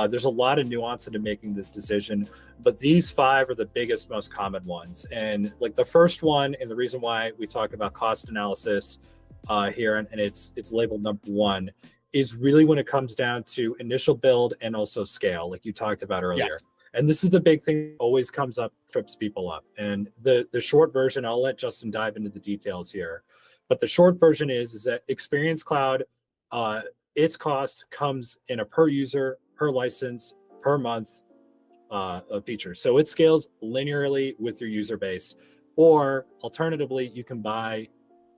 There's a lot of nuance into making this decision, but these 5 are the biggest, most common ones. And like the first one, and the reason why we talk about cost analysis here, and it's labeled number 1, is really when it comes down to initial build and also scale, like you talked about earlier. Yes. And this is the big thing that always comes up, trips people up. And the short version, I'll let Justin dive into the details here. But the short version is that Experience Cloud, its cost comes in a per user, per license, per month of features. So it scales linearly with your user base. Or alternatively, you can buy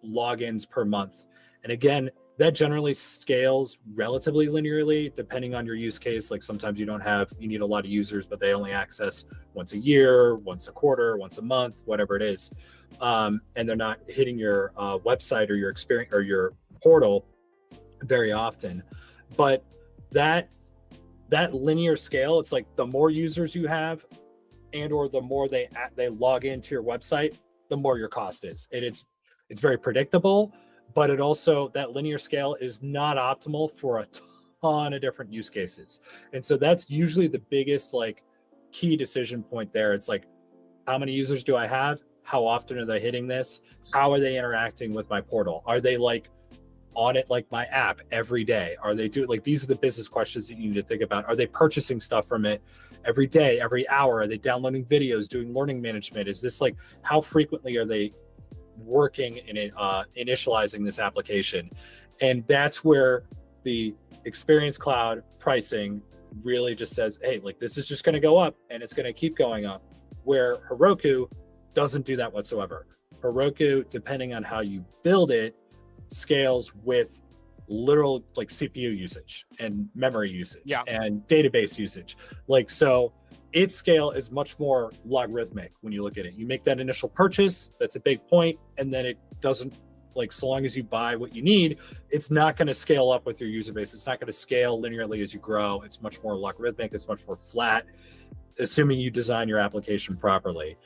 logins per month. And again, that generally scales relatively linearly depending on your use case. Like sometimes you need a lot of users, but they only access once a year, once a quarter, once a month, whatever it is. And they're not hitting your website or your experience or your portal very often. But that linear scale, it's like the more users you have and or the more they log into your website, the more your cost is. And it's very predictable. But it also, that linear scale is not optimal for a ton of different use cases. And so that's usually the biggest like key decision point there. It's like, how many users do I have? How often are they hitting this? How are they interacting with my portal? Are they like on it like my app every day? Are they doing like, these are the business questions that you need to think about. Are they purchasing stuff from it every day, every hour? Are they downloading videos, doing learning management? Is this like, how frequently are they working in initializing this application? And that's where the Experience Cloud pricing really just says, hey, like this is just going to go up and it's going to keep going up, where Heroku doesn't do that whatsoever. Heroku, depending on how you build it, scales with literal like CPU usage and memory usage and database usage. Like, so its scale is much more logarithmic when you look at it. You make that initial purchase, that's a big point, and then it doesn't, like, so long as you buy what you need, it's not going to scale up with your user base. It's not going to scale linearly as you grow. It's much more logarithmic. It's much more flat, assuming you design your application properly.